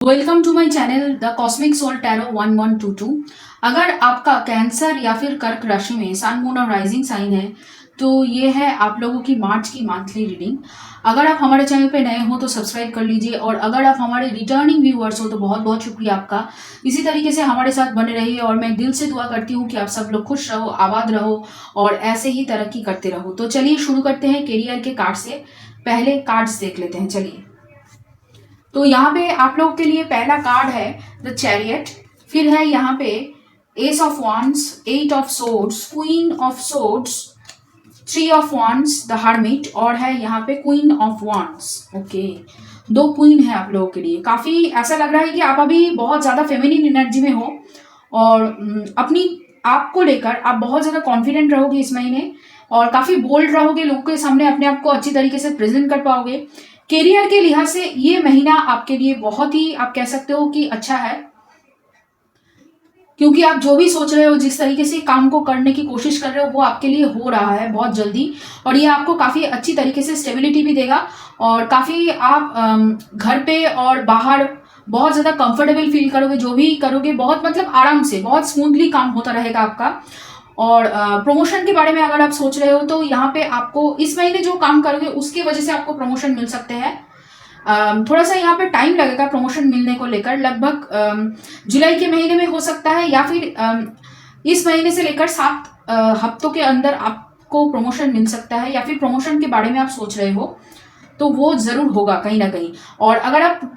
Welcome to my channel the cosmic soul tarot 1122। अगर आपका cancer या फिर कर्क राशि में सन मून और राइजिंग साइन है तो ये है आप लोगों की मार्च की मंथली रीडिंग। अगर आप हमारे चैनल पे नए हो तो सब्सक्राइब कर लीजिए, और अगर आप हमारे रिटर्निंग व्यूअर्स हो तो बहुत बहुत शुक्रिया आपका। इसी तरीके से हमारे साथ बने रहिए, और मैं दिल से दुआ करती हूँ कि आप सब लोग खुश रहो, आबाद रहो और ऐसे ही तरक्की करते रहो। तो चलिए शुरू करते हैं कैरियर के कार्ड से। पहले कार्ड्स देख लेते हैं। चलिए, तो यहाँ पे आप लोग के लिए पहला कार्ड है द चैरियट। फिर है यहाँ पे ace of wands, eight of swords, queen of swords, three of wands, the hermit, और है यहाँ पे क्वीन ऑफ वांड्स। ओके, दो क्वीन है आप लोगों के लिए। काफी ऐसा लग रहा है कि आप अभी बहुत ज्यादा फेमिनिन एनर्जी में हो, और अपनी आप को लेकर आप बहुत ज्यादा कॉन्फिडेंट रहोगे इस महीने, और काफी बोल्ड रहोगे, लोगों के सामने अपने आप को अच्छी तरीके से प्रेजेंट कर पाओगे। करियर के लिहाज से ये महीना आपके लिए बहुत ही, आप कह सकते हो कि अच्छा है, क्योंकि आप जो भी सोच रहे हो, जिस तरीके से काम को करने की कोशिश कर रहे हो, वो आपके लिए हो रहा है बहुत जल्दी, और ये आपको काफी अच्छी तरीके से स्टेबिलिटी भी देगा, और काफी आप घर पे और बाहर बहुत ज्यादा कंफर्टेबल फील करोगे। जो भी करोगे बहुत मतलब आराम से, बहुत स्मूथली काम होता रहेगा आपका। और प्रमोशन के बारे में अगर आप सोच रहे हो तो यहाँ पे आपको इस महीने जो काम करोगे उसकी वजह से आपको प्रमोशन मिल सकते हैं। थोड़ा सा यहाँ पे टाइम लगेगा प्रमोशन मिलने को लेकर, लगभग जुलाई के महीने में हो सकता है, या फिर इस महीने से लेकर 7 हफ्तों के अंदर आपको प्रमोशन मिल सकता है, या फिर प्रमोशन के बारे में आप सोच रहे हो तो वो जरूर होगा कहीं ना कहीं। और अगर आप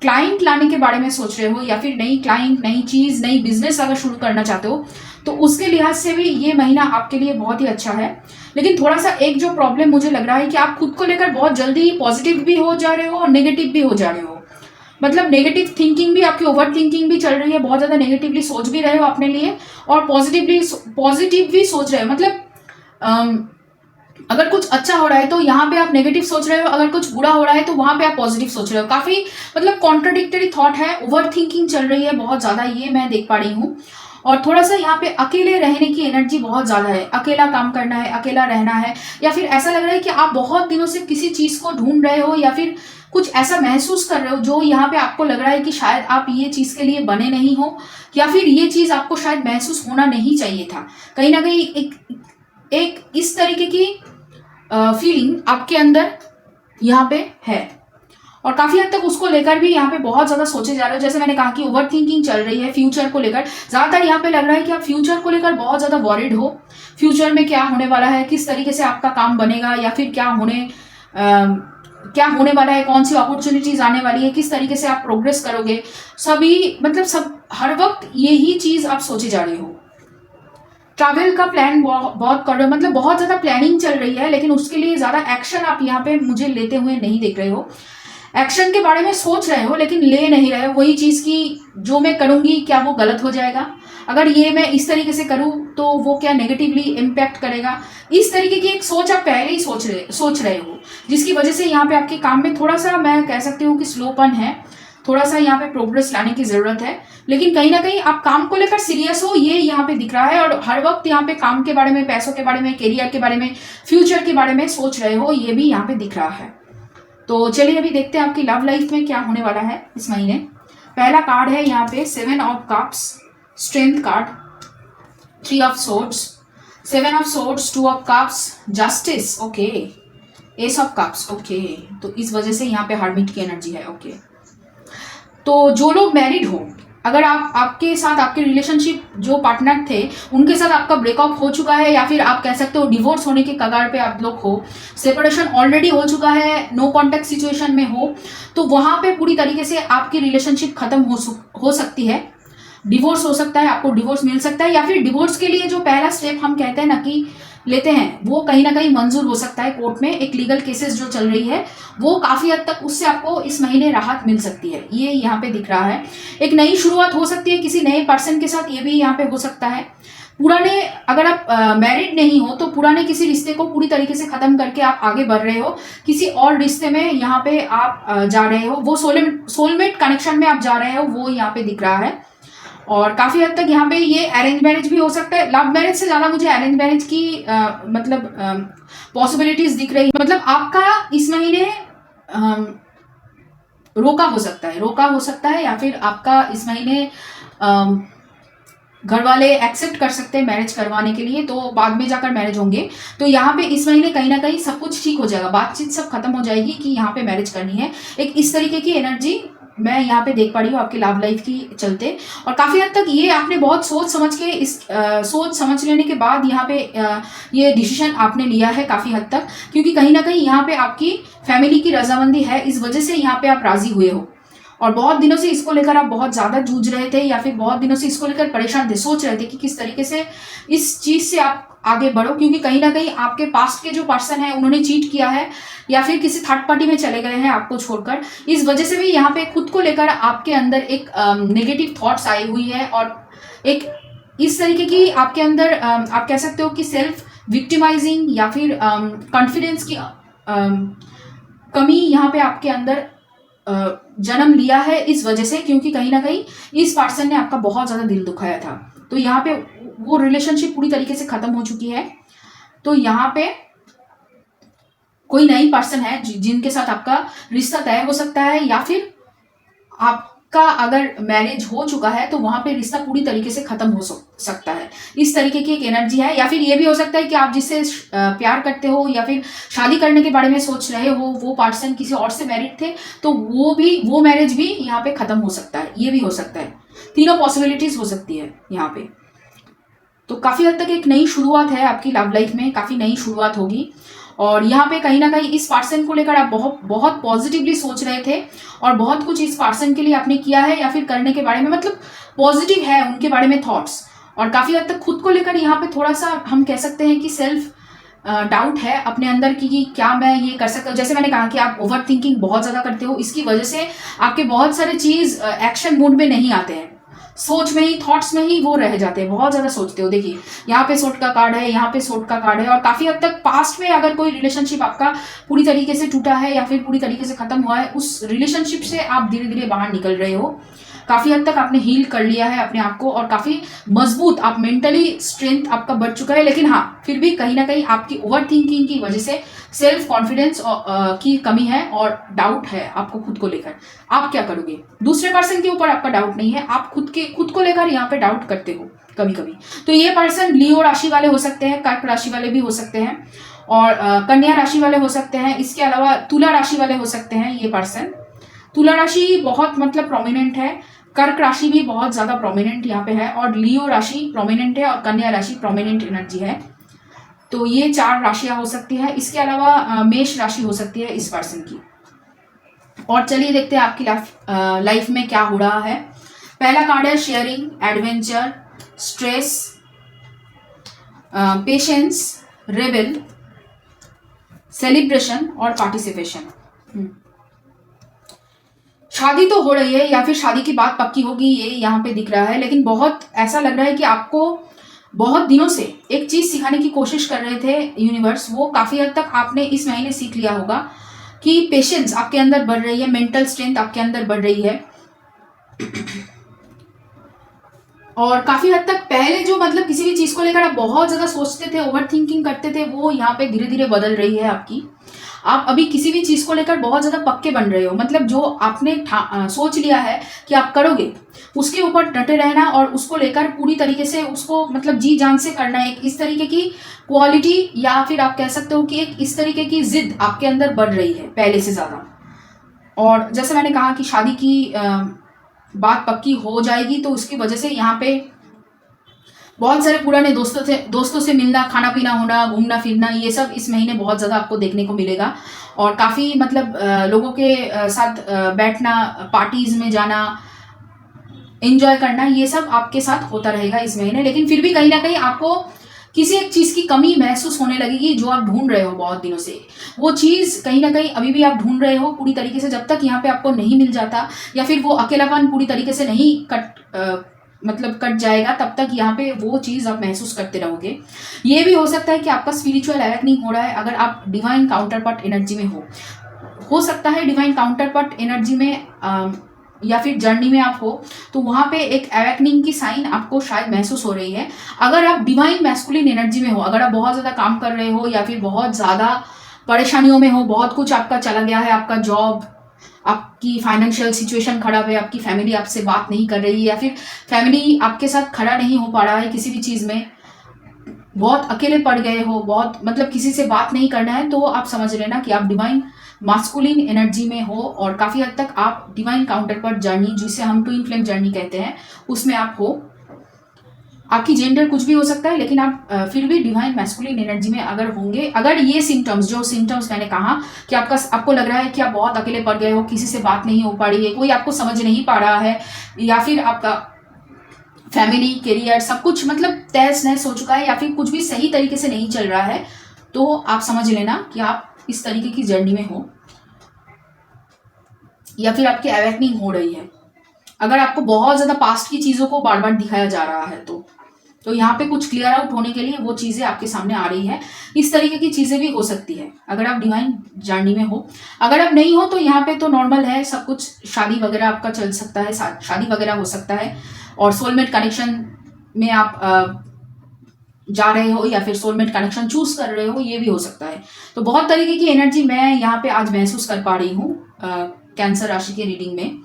क्लाइंट लाने के बारे में सोच रहे हो, या फिर नई क्लाइंट, नई चीज, नई बिजनेस अगर शुरू करना चाहते हो तो उसके लिहाज से भी ये महीना आपके लिए बहुत ही अच्छा है। लेकिन थोड़ा सा एक जो प्रॉब्लम मुझे लग रहा है कि आप खुद को लेकर बहुत जल्दी पॉजिटिव भी हो जा रहे हो और नेगेटिव भी हो जा रहे हो। मतलब नेगेटिव थिंकिंग भी, आपकी ओवर थिंकिंग भी चल रही है, बहुत ज्यादा नेगेटिवली सोच भी रहे हो अपने लिए, और पॉजिटिव भी सोच रहे हो। मतलब अगर कुछ अच्छा हो रहा है तो यहाँ पे आप नेगेटिव सोच रहे हो, अगर कुछ बुरा हो रहा है तो वहां पे आप पॉजिटिव सोच रहे हो। काफी मतलब कॉन्ट्राडिक्टरी थॉट है, ओवर थिंकिंग चल रही है बहुत ज्यादा, ये मैं देख पा रही हूँ। और थोड़ा सा यहाँ पे अकेले रहने की एनर्जी बहुत ज्यादा है, अकेला काम करना है, अकेला रहना है, या फिर ऐसा लग रहा है कि आप बहुत दिनों से किसी चीज को ढूंढ रहे हो, या फिर कुछ ऐसा महसूस कर रहे हो जो यहाँ पे आपको लग रहा है कि शायद आप ये चीज के लिए बने नहीं हो, या फिर ये चीज आपको शायद महसूस होना नहीं चाहिए था। कहीं ना कहीं एक इस तरीके की फीलिंग आपके अंदर यहाँ पे है, और काफी हद तक उसको लेकर भी यहाँ पे बहुत ज्यादा सोचे जा रहे हो। जैसे मैंने कहा कि ओवर थिंकिंग चल रही है फ्यूचर को लेकर, ज्यादातर यहाँ पे लग रहा है कि आप फ्यूचर को लेकर बहुत ज्यादा वॉरिड हो। फ्यूचर में क्या होने वाला है, किस तरीके से आपका काम बनेगा, या फिर क्या होने वाला है, कौन सी अपॉर्चुनिटीज आने वाली है, किस तरीके से आप प्रोग्रेस करोगे, सभी मतलब सब हर वक्त यही चीज आप सोचे जा रहे हो। ट्रैवल का प्लान बहुत कर रहे हो, मतलब बहुत ज्यादा प्लानिंग चल रही है, लेकिन उसके लिए ज्यादा एक्शन आप यहाँ पे मुझे लेते हुए नहीं देख रहे हो। एक्शन के बारे में सोच रहे हो लेकिन ले नहीं रहे हो, वही चीज की जो मैं करूंगी क्या वो गलत हो जाएगा, अगर ये मैं इस तरीके से करूं तो वो क्या नेगेटिवली इम्पैक्ट करेगा। इस तरीके की एक सोच आप पहले ही सोच रहे हो, जिसकी वजह से यहाँ पे आपके काम में थोड़ा सा, मैं कह सकती हूँ कि स्लोपन है, थोड़ा सा यहाँ पे प्रोग्रेस लाने की जरूरत है। लेकिन कहीं ना कहीं आप काम को लेकर सीरियस हो, ये यहाँ पे दिख रहा है, और हर वक्त यहाँ पे काम के बारे में, पैसों के बारे में, करियर के बारे में, फ्यूचर के बारे में सोच रहे हो, ये भी यहाँ पे दिख रहा है। तो चलिए अभी देखते हैं आपकी लव लाइफ में क्या होने वाला है इस महीने। पहला कार्ड है यहाँ पे 7 of cups, strength card, 3 of swords, 7 of swords, 2 of cups, justice, okay, S of cups, okay. तो इस वजह से यहाँ पे हर्मिट की एनर्जी है, ओके। तो जो लोग मैरिड हो, अगर आपके साथ आपके रिलेशनशिप जो पार्टनर थे उनके साथ आपका ब्रेकअप हो चुका है, या फिर आप कह सकते हो डिवोर्स होने के कगार पे आप लोग हो, सेपरेशन ऑलरेडी हो चुका है, नो कॉन्टेक्ट सिचुएशन में हो, तो वहां पे पूरी तरीके से आपकी रिलेशनशिप खत्म हो सकती है, डिवोर्स हो सकता है, आपको डिवोर्स मिल सकता है, या फिर डिवोर्स के लिए जो पहला स्टेप हम कहते हैं ना कि लेते हैं, वो कहीं ना कहीं मंजूर हो सकता है कोर्ट में। एक लीगल केसेस जो चल रही है वो काफी हद तक उससे आपको इस महीने राहत मिल सकती है, ये यहाँ पे दिख रहा है। एक नई शुरुआत हो सकती है किसी नए पर्सन के साथ, ये भी यहाँ पे हो सकता है। पुराने, अगर आप मैरिड नहीं हो तो पुराने किसी रिश्ते को पूरी तरीके से खत्म करके आप आगे बढ़ रहे हो, किसी और रिश्ते में यहाँ पे आप जा रहे हो, वो सोलमेट कनेक्शन में आप जा रहे हो, वो यहाँ पे दिख रहा है। और काफी हद तक यहाँ पे ये अरेंज मैरिज भी हो सकता है, लव मैरिज से ज्यादा मुझे अरेंज मैरिज की मतलब पॉसिबिलिटीज दिख रही है। मतलब आपका इस महीने रोका हो सकता है या फिर आपका इस महीने घर वाले एक्सेप्ट कर सकते हैं मैरिज करवाने के लिए, तो बाद में जाकर मैरिज होंगे। तो यहाँ पे इस महीने कहीं ना कहीं सब कुछ ठीक हो जाएगा, बातचीत सब खत्म हो जाएगी कि यहाँ पे मैरिज करनी है। एक इस तरीके की एनर्जी मैं यहाँ पे देख पा रही हूँ आपकी लव लाइफ की चलते। और काफ़ी हद तक ये आपने बहुत सोच समझ के सोच समझ लेने के बाद यहाँ पे ये डिसीजन आपने लिया है काफ़ी हद तक, क्योंकि कहीं ना कहीं यहाँ पे आपकी फैमिली की रजामंदी है, इस वजह से यहाँ पे आप राजी हुए हो। और बहुत दिनों से इसको लेकर आप बहुत ज़्यादा जूझ रहे थे या फिर बहुत दिनों से इसको लेकर परेशान थे, सोच रहे थे कि किस तरीके से इस चीज़ से आप आगे बढ़ो, क्योंकि कहीं ना कहीं आपके पास्ट के जो पर्सन है उन्होंने चीट किया है या फिर किसी थर्ड पार्टी में चले गए हैं आपको छोड़कर। इस वजह से भी यहाँ पे खुद को लेकर आपके अंदर एक नेगेटिव थॉट्स आई हुई है और एक इस तरीके की आपके अंदर आप कह सकते हो कि सेल्फ विक्टिमाइजिंग या फिर कॉन्फिडेंस की कमी यहाँ पे आपके अंदर जन्म लिया है इस वजह से, क्योंकि कहीं ना कहीं इस पर्सन ने आपका बहुत ज़्यादा दिल दुखाया था। तो यहाँ पे वो रिलेशनशिप पूरी तरीके से ख़त्म हो चुकी है। तो यहाँ पे कोई नई पर्सन है जिनके साथ आपका रिश्ता तय हो सकता है, या फिर आपका अगर मैरिज हो चुका है तो वहाँ पे रिश्ता पूरी तरीके से ख़त्म हो सकता है। इस तरीके की एक एनर्जी है। या फिर ये भी हो सकता है कि आप जिससे प्यार करते हो या फिर शादी करने के बारे में सोच रहे हो, वो पर्सन किसी और से मैरिड थे, तो वो मैरिज भी यहाँ पे ख़त्म हो सकता है। ये भी हो सकता है, तीनों पॉसिबिलिटीज़ हो सकती है यहाँ पे। तो काफ़ी हद तक एक नई शुरुआत है आपकी लव लाइफ में, काफ़ी नई शुरुआत होगी। और यहाँ पे कहीं ना कहीं इस पर्सन को लेकर आप बहुत बहुत पॉजिटिवली सोच रहे थे और बहुत कुछ इस पर्सन के लिए आपने किया है या फिर करने के बारे में, मतलब पॉजिटिव है उनके बारे में थॉट्स। और काफ़ी हद तक खुद को लेकर यहाँ पे थोड़ा सा हम कह सकते हैं कि सेल्फ डाउट है अपने अंदर कि क्या मैं ये कर सकता हूँ। जैसे मैंने कहा कि आप ओवर थिंकिंग बहुत ज़्यादा करते हो, इसकी वजह से आपके बहुत सारे चीज़ एक्शन मूड में नहीं आते हैं, सोच में ही थॉट्स में ही वो रह जाते हैं, बहुत ज़्यादा सोचते हो। देखिए यहाँ पे सोट का कार्ड है, यहाँ पे सोट का कार्ड है। और काफ़ी हद तक पास्ट में अगर कोई रिलेशनशिप आपका पूरी तरीके से टूटा है या फिर पूरी तरीके से ख़त्म हुआ है, उस रिलेशनशिप से आप धीरे धीरे बाहर निकल रहे हो। काफ़ी हद तक आपने हील कर लिया है अपने आप को और काफ़ी मजबूत आप मेंटली स्ट्रेंथ आपका बढ़ चुका है। लेकिन हाँ, फिर भी कहीं ना कहीं आपकी ओवर थिंकिंग की वजह से सेल्फ कॉन्फिडेंस की कमी है और डाउट है आपको खुद को लेकर। आप क्या करोगे? दूसरे पर्सन के ऊपर आपका डाउट नहीं है, आप खुद को लेकर यहाँ पे डाउट करते हो कभी कभी। तो ये पर्सन लियो राशि वाले हो सकते हैं, कर्क राशि वाले भी हो सकते हैं और कन्या राशि वाले हो सकते हैं। इसके अलावा तुला राशि वाले हो सकते हैं ये पर्सन। तुला राशि बहुत मतलब प्रोमिनेंट है, कर्क राशि भी बहुत ज़्यादा प्रोमिनेंट यहाँ पे है और लियो राशि प्रोमिनेंट है और कन्या राशि प्रोमिनेंट एनर्जी है। तो ये 4 राशियाँ हो सकती है। इसके अलावा मेष राशि हो सकती है इस पर्सन की। और चलिए देखते हैं आपकी लाइफ में क्या हो रहा है। पहला कार्ड है sharing, adventure, stress, patience, rebel, celebration और पार्टिसिपेशन। शादी तो हो रही है या फिर शादी की बात पक्की होगी, ये यहाँ पे दिख रहा है। लेकिन बहुत ऐसा लग रहा है कि आपको बहुत दिनों से एक चीज़ सिखाने की कोशिश कर रहे थे यूनिवर्स, वो काफ़ी हद तक आपने इस महीने सीख लिया होगा कि पेशेंस आपके अंदर बढ़ रही है, मेंटल स्ट्रेंथ आपके अंदर बढ़ रही है। और काफ़ी हद तक पहले जो मतलब किसी भी चीज़ को लेकर आप बहुत ज़्यादा सोचते थे, ओवर थिंकिंग करते थे, वो यहाँ पे धीरे धीरे बदल रही है आपकी। आप अभी किसी भी चीज़ को लेकर बहुत ज़्यादा पक्के बन रहे हो, मतलब जो आपने सोच लिया है कि आप करोगे उसके ऊपर डटे रहना और उसको लेकर पूरी तरीके से उसको मतलब जी जान से करना। एक इस तरीके की क्वालिटी या फिर आप कह सकते हो कि एक इस तरीके की जिद आपके अंदर बढ़ रही है पहले से ज़्यादा। और जैसे मैंने कहा कि शादी की बात पक्की हो जाएगी, तो उसकी वजह से यहाँ पे बहुत सारे पुराने दोस्तों से मिलना, खाना पीना होना, घूमना फिरना, ये सब इस महीने बहुत ज़्यादा आपको देखने को मिलेगा। और काफ़ी मतलब लोगों के साथ बैठना, पार्टीज़ में जाना, एंजॉय करना, ये सब आपके साथ होता रहेगा इस महीने। लेकिन फिर भी कहीं ना कहीं आपको किसी एक चीज़ की कमी महसूस होने लगेगी जो आप ढूंढ रहे हो बहुत दिनों से। वो चीज़ कहीं ना कहीं अभी भी आप ढूंढ रहे हो पूरी तरीके से। जब तक यहाँ पे आपको नहीं मिल जाता या फिर वो अकेलापन पूरी तरीके से नहीं कट जाएगा, तब तक यहाँ पे वो चीज़ आप महसूस करते रहोगे। ये भी हो सकता है कि आपका स्पिरिचुअल अवेकनिंग हो रहा है अगर आप डिवाइन काउंटर पार्ट एनर्जी में हो सकता है डिवाइन काउंटर पार्ट एनर्जी में या फिर जर्नी में आप हो, तो वहाँ पे एक अवेकनिंग की साइन आपको शायद महसूस हो रही है। अगर आप डिवाइन मैस्कुलिन एनर्जी में हो, अगर आप बहुत ज़्यादा काम कर रहे हो या फिर बहुत ज़्यादा परेशानियों में हो, बहुत कुछ आपका चला गया है, आपका जॉब, आपकी फाइनेंशियल सिचुएशन खराब है, आपकी फैमिली आपसे बात नहीं कर रही है, या फिर फैमिली आपके साथ खड़ा नहीं हो पा रहा है किसी भी चीज़ में, बहुत अकेले पड़ गए हो, बहुत मतलब किसी से बात नहीं करना है, तो आप समझ लेना कि आप डिवाइन मास्कुलिन एनर्जी में हो और काफ़ी हद तक आप डिवाइन काउंटर पर जर्नी, जिसे हम ट्विन फ्लेम जर्नी कहते हैं, उसमें आप हो। आपकी जेंडर कुछ भी हो सकता है, लेकिन आप फिर भी डिवाइन मैस्कुलिन एनर्जी में अगर होंगे, अगर ये सिम्टम्स, जो सिम्टम्स मैंने कहा कि आपको लग रहा है कि आप बहुत अकेले पड़ गए हो, किसी से बात नहीं हो पा रही है, कोई आपको समझ नहीं पा रहा है, या फिर आपका फैमिली, करियर, सब कुछ मतलब तहस नहस हो चुका है, या फिर कुछ भी सही तरीके से नहीं चल रहा है, तो आप समझ लेना कि आप इस तरीके की जर्नी में हो, या फिर आपकी अवेकनिंग हो रही है। अगर आपको बहुत ज़्यादा पास्ट की चीज़ों को बार बार दिखाया जा रहा है, तो यहाँ पे कुछ क्लियर आउट होने के लिए वो चीज़ें आपके सामने आ रही है। इस तरीके की चीज़ें भी हो सकती है अगर आप डिवाइन जर्नी में हो। अगर आप नहीं हो तो यहाँ पे तो नॉर्मल है सब कुछ, शादी वगैरह आपका चल सकता है, शादी वगैरह हो सकता है, और सोलमेट कनेक्शन में आप जा रहे हो, या फिर सोलमेट कनेक्शन चूज कर रहे हो, ये भी हो सकता है। तो बहुत तरीके की एनर्जी मैं यहाँ पे आज महसूस कर पा रही हूँ कैंसर राशि के रीडिंग में।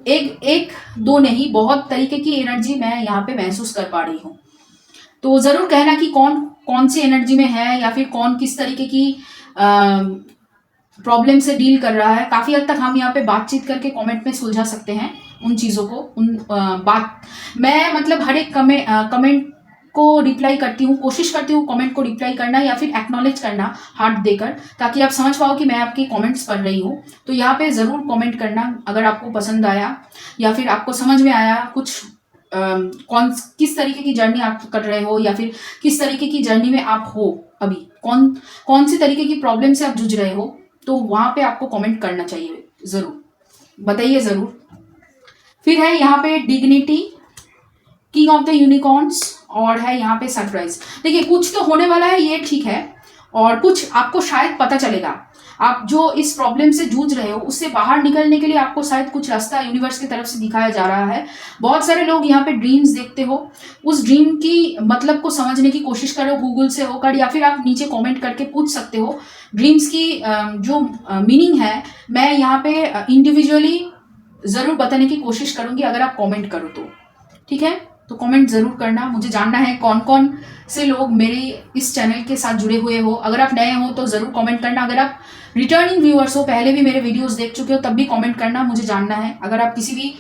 एक दो नहीं, बहुत तरीके की एनर्जी मैं यहाँ पे महसूस कर पा रही हूँ। तो ज़रूर कहना कि कौन सी एनर्जी में है, या फिर कौन किस तरीके की प्रॉब्लम से डील कर रहा है। काफ़ी हद तक हम यहाँ पे बातचीत करके कमेंट में सुलझा सकते हैं उन चीज़ों को। मैं मतलब हर एक कमेंट को रिप्लाई करती हूँ, कोशिश करती हूँ कमेंट को रिप्लाई करना, या फिर एक्नॉलेज करना हार्ट देकर, ताकि आप समझ पाओ कि मैं आपकी कमेंट्स पढ़ रही हूँ। तो यहाँ पे ज़रूर कमेंट करना अगर आपको पसंद आया, या फिर आपको समझ में आया कुछ, किस तरीके की जर्नी आप कर रहे हो, या फिर किस तरीके की जर्नी में आप हो अभी, कौन सी तरीके की प्रॉब्लम से आप जूझ रहे हो, तो वहाँ पे आपको कमेंट करना चाहिए, ज़रूर बताइए ज़रूर। फिर है यहाँ पे dignity, king of the unicorns, और है यहाँ पे सरप्राइज। देखिए कुछ तो होने वाला है, ये ठीक है, और कुछ आपको शायद पता चलेगा। आप जो इस प्रॉब्लम से जूझ रहे हो उससे बाहर निकलने के लिए आपको शायद कुछ रास्ता यूनिवर्स की तरफ से दिखाया जा रहा है। बहुत सारे लोग यहाँ पे ड्रीम्स देखते हो, उस ड्रीम की मतलब को समझने की कोशिश करो गूगल से होकर, या फिर आप नीचे कमेंट करके पूछ सकते हो ड्रीम्स की जो मीनिंग है। मैं यहाँ पे इंडिविजुअली ज़रूर बताने की कोशिश करूँगी अगर आप कमेंट करो तो, ठीक है। तो कमेंट ज़रूर करना, मुझे जानना है कौन कौन से लोग मेरे इस चैनल के साथ जुड़े हुए हो। अगर आप नए हो तो ज़रूर कमेंट करना, अगर आप रिटर्निंग व्यूअर्स हो, पहले भी मेरे वीडियोस देख चुके हो, तब भी कमेंट करना, मुझे जानना है। अगर आप किसी भी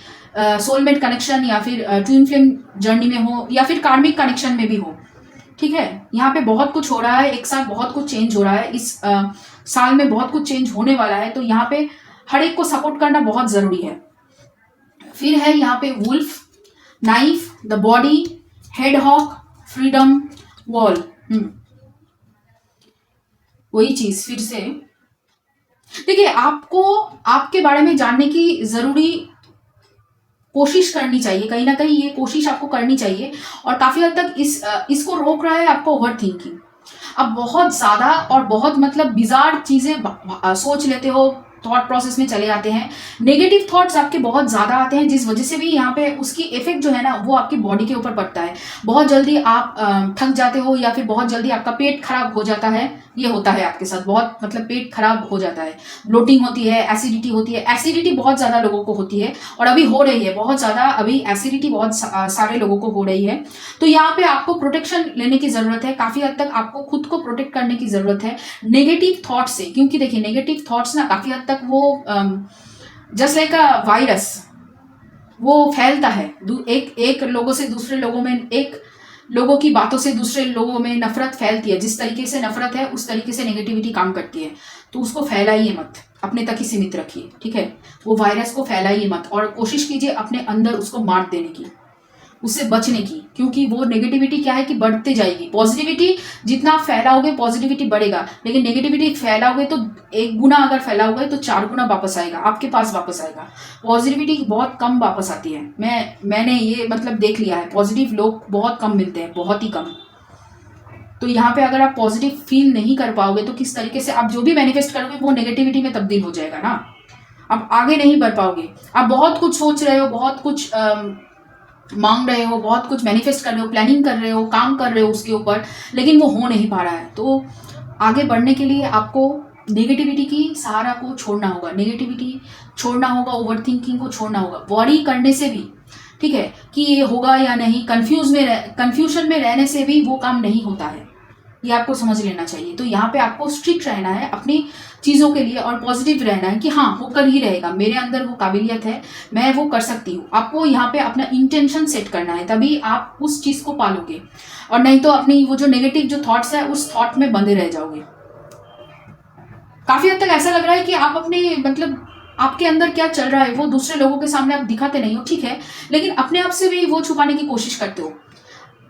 सोलमेट कनेक्शन या फिर ट्विन फ्लेम जर्नी में हो, या फिर कार्मिक कनेक्शन में भी हो, ठीक है। यहाँ पे बहुत कुछ हो रहा है, एक साथ बहुत कुछ चेंज हो रहा है, इस साल में बहुत कुछ चेंज होने वाला है, तो यहाँ पे हर एक को सपोर्ट करना बहुत ज़रूरी है। फिर है यहाँ पे wolf, knife, the body, head hawk, freedom, wall. वही चीज फिर से देखिए, आपको आपके बारे में जानने की जरूरी कोशिश करनी चाहिए, कहीं ना कहीं ये कोशिश आपको करनी चाहिए। और काफी हद तक इसको रोक रहा है आपको ओवर थिंकिंग। अब बहुत ज्यादा और बहुत मतलब बिजार चीजें सोच लेते हो, थॉट प्रोसेस में चले जाते हैं, नेगेटिव थॉट्स आपके बहुत ज़्यादा आते हैं, जिस वजह से भी यहाँ पे उसकी इफेक्ट जो है ना वो आपकी बॉडी के ऊपर पड़ता है। बहुत जल्दी आप थक जाते हो, या फिर बहुत जल्दी आपका पेट खराब हो जाता है। ये होता है आपके साथ, बहुत मतलब पेट खराब हो जाता है, ब्लोटिंग होती है, एसिडिटी होती है। एसिडिटी बहुत ज़्यादा लोगों को होती है, और अभी हो रही है बहुत ज़्यादा, अभी एसिडिटी बहुत सारे लोगों को हो रही है। तो यहाँ पे आपको प्रोटेक्शन लेने की ज़रूरत है, काफ़ी हद तक आपको खुद को प्रोटेक्ट करने की ज़रूरत है नेगेटिव थॉट से। क्योंकि देखिए नेगेटिव थॉट्स ना काफ़ी हद तक वो जस्ट लाइक अ वायरस, वो फैलता है। एक लोगों से दूसरे लोगों में, एक लोगों की बातों से दूसरे लोगों में नफरत फैलती है। जिस तरीके से नफरत है उस तरीके से नेगेटिविटी काम करती है। तो उसको फैलाइए मत, अपने तक ही सीमित रखिए, ठीक है। वो वायरस को फैलाइए मत, और कोशिश कीजिए अपने अंदर उसको मार देने की, उससे बचने की। क्योंकि वो नेगेटिविटी क्या है कि बढ़ते जाएगी। पॉजिटिविटी जितना आप फैलाओगे पॉजिटिविटी बढ़ेगा, लेकिन नेगेटिविटी फैलाओगे तो 1 गुना अगर फैलाओगे तो 4 गुना वापस आएगा, आपके पास वापस आएगा। पॉजिटिविटी बहुत कम वापस आती है, मैंने ये मतलब देख लिया है, पॉजिटिव लोग बहुत कम मिलते हैं, बहुत ही कम। तो यहाँ पे अगर आप पॉजिटिव फील नहीं कर पाओगे तो किस तरीके से आप जो भी मैनिफेस्ट करोगे वो नेगेटिविटी में तब्दील हो जाएगा ना, आप आगे नहीं बढ़ पाओगे। आप बहुत कुछ सोच रहे हो, बहुत कुछ मांग रहे हो, बहुत कुछ मैनिफेस्ट कर रहे हो, प्लानिंग कर रहे हो, काम कर रहे हो उसके ऊपर, लेकिन वो हो नहीं पा रहा है। तो आगे बढ़ने के लिए आपको नेगेटिविटी की सहारा को छोड़ना होगा, नेगेटिविटी छोड़ना होगा, ओवर थिंकिंग को छोड़ना होगा, वॉरी करने से भी, ठीक है, कि ये होगा या नहीं, कंफ्यूजन में रहने से भी वो काम नहीं होता है, ये आपको समझ लेना चाहिए। तो यहाँ पे आपको स्ट्रिक्ट रहना है अपनी चीज़ों के लिए और पॉजिटिव रहना है कि हाँ होकर ही रहेगा, मेरे अंदर वो काबिलियत है, मैं वो कर सकती हूँ। आपको यहाँ पे अपना इंटेंशन सेट करना है, तभी आप उस चीज़ को पालोगे, और नहीं तो अपनी वो जो नेगेटिव जो थॉट्स है उस थॉट में बंधे रह जाओगे। काफ़ी हद तक ऐसा लग रहा है कि आप अपने मतलब आपके अंदर क्या चल रहा है वो दूसरे लोगों के सामने आप दिखाते नहीं हो, ठीक है, लेकिन अपने आप से भी वो छुपाने की कोशिश करते हो।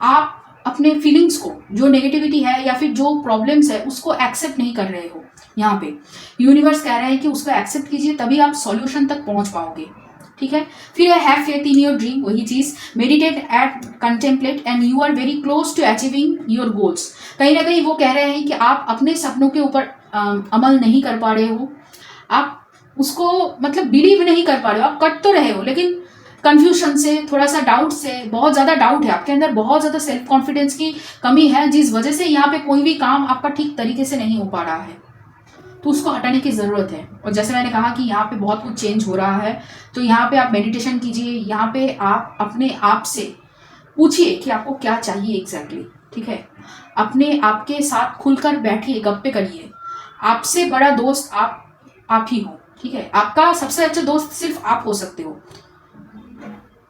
आप अपने फीलिंग्स को, जो नेगेटिविटी है या फिर जो प्रॉब्लम्स है उसको एक्सेप्ट नहीं कर रहे हो। यहाँ पे यूनिवर्स कह रहा है कि उसको एक्सेप्ट कीजिए, तभी आप सॉल्यूशन तक पहुंच पाओगे, ठीक है। फिर have faith in your dream, वही चीज, meditate at contemplate and you are very close to achieving your goals. कहीं ना कहीं वो कह रहे हैं कि आप अपने सपनों के ऊपर अमल नहीं कर पा रहे हो, आप उसको मतलब बिलीव नहीं कर पा रहे हो, आप कर तो रहे हो लेकिन कंफ्यूजन से, थोड़ा सा डाउट से, बहुत ज़्यादा डाउट है आपके अंदर, बहुत ज़्यादा सेल्फ कॉन्फिडेंस की कमी है, जिस वजह से यहाँ पे कोई भी काम आपका ठीक तरीके से नहीं हो पा रहा है, तो उसको हटाने की ज़रूरत है। और जैसे मैंने कहा कि यहाँ पे बहुत कुछ चेंज हो रहा है, तो यहाँ पे आप मेडिटेशन कीजिए, यहाँ पे आप अपने आप से पूछिए कि आपको क्या चाहिए एग्जैक्टली, ठीक है। अपने आप के साथ खुलकर बैठिए, गप्पे करिए, आपसे बड़ा दोस्त आप ही हो, ठीक है। आपका सबसे अच्छा दोस्त सिर्फ आप हो सकते हो।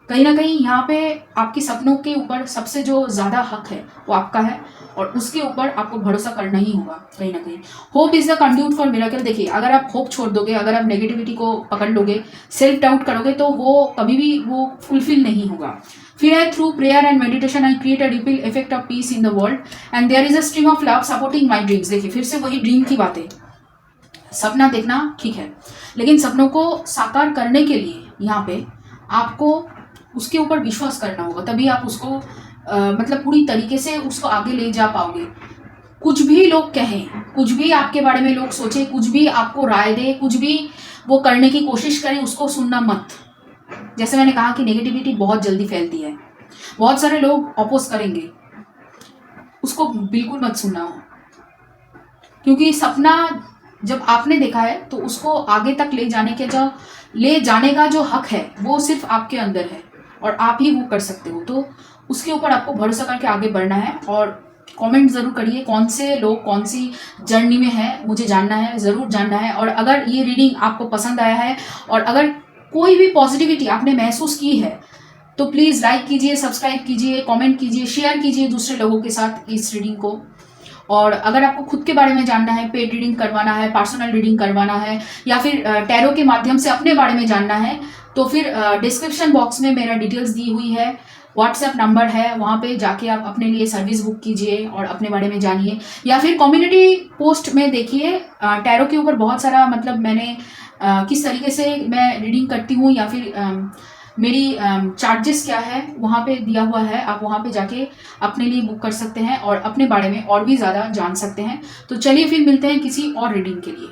कहीं ना कहीं यहाँ पे आपके सपनों के ऊपर सबसे जो ज़्यादा हक है वो आपका है, और उसके ऊपर आपको भरोसा करना ही होगा कहीं ना कहीं। Hope is the conduit for miracle. देखिए, अगर आप होप छोड़ दोगे, अगर आप नेगेटिविटी को पकड़ लोगे, सेल्फ डाउट करोगे, तो वो कभी भी वो फुलफिल नहीं होगा। फिर है through prayer and meditation I create a ripple effect of peace in the world and there is a stream of love supporting my dreams. देखिए, फिर से वही ड्रीम की बातें, सपना देखना ठीक है, लेकिन सपनों को साकार करने के लिए यहाँ पे आपको उसके ऊपर विश्वास करना होगा, तभी आप उसको मतलब पूरी तरीके से उसको आगे ले जा पाओगे। कुछ भी लोग कहें, कुछ भी आपके बारे में लोग सोचे, कुछ भी आपको राय दे, कुछ भी वो करने की कोशिश करें, उसको सुनना मत। जैसे मैंने कहा कि नेगेटिविटी बहुत जल्दी फैलती है, बहुत सारे लोग अपोज करेंगे, उसको बिल्कुल मत सुनना हो, क्योंकि सपना जब आपने देखा है तो उसको आगे तक ले जाने का जो हक है वो सिर्फ आपके अंदर है, और आप ही वो कर सकते हो। तो उसके ऊपर आपको भरोसा करके आगे बढ़ना है। और कमेंट ज़रूर करिए कौन से लोग कौन सी जर्नी में है, मुझे जानना है, ज़रूर जानना है। और अगर ये रीडिंग आपको पसंद आया है और अगर कोई भी पॉजिटिविटी आपने महसूस की है तो प्लीज़ लाइक कीजिए, सब्सक्राइब कीजिए, कमेंट कीजिए, शेयर कीजिए दूसरे लोगों के साथ इस रीडिंग को। और अगर आपको खुद के बारे में जानना है, पेड रीडिंग करवाना है, पर्सनल रीडिंग करवाना है, या फिर टैरो के माध्यम से अपने बारे में जानना है, तो फिर डिस्क्रिप्शन बॉक्स में मेरा डिटेल्स दी हुई है, व्हाट्सएप नंबर है, वहाँ पे जाके आप अपने लिए सर्विस बुक कीजिए और अपने बारे में जानिए। या फिर कम्युनिटी पोस्ट में देखिए, टैरो के ऊपर बहुत सारा मतलब मैंने किस तरीके से मैं रीडिंग करती हूँ या फिर मेरी चार्जेस क्या है वहाँ पे दिया हुआ है, आप वहाँ पे जाके अपने लिए बुक कर सकते हैं और अपने बारे में और भी ज़्यादा जान सकते हैं। तो चलिए फिर मिलते हैं किसी और रीडिंग के लिए।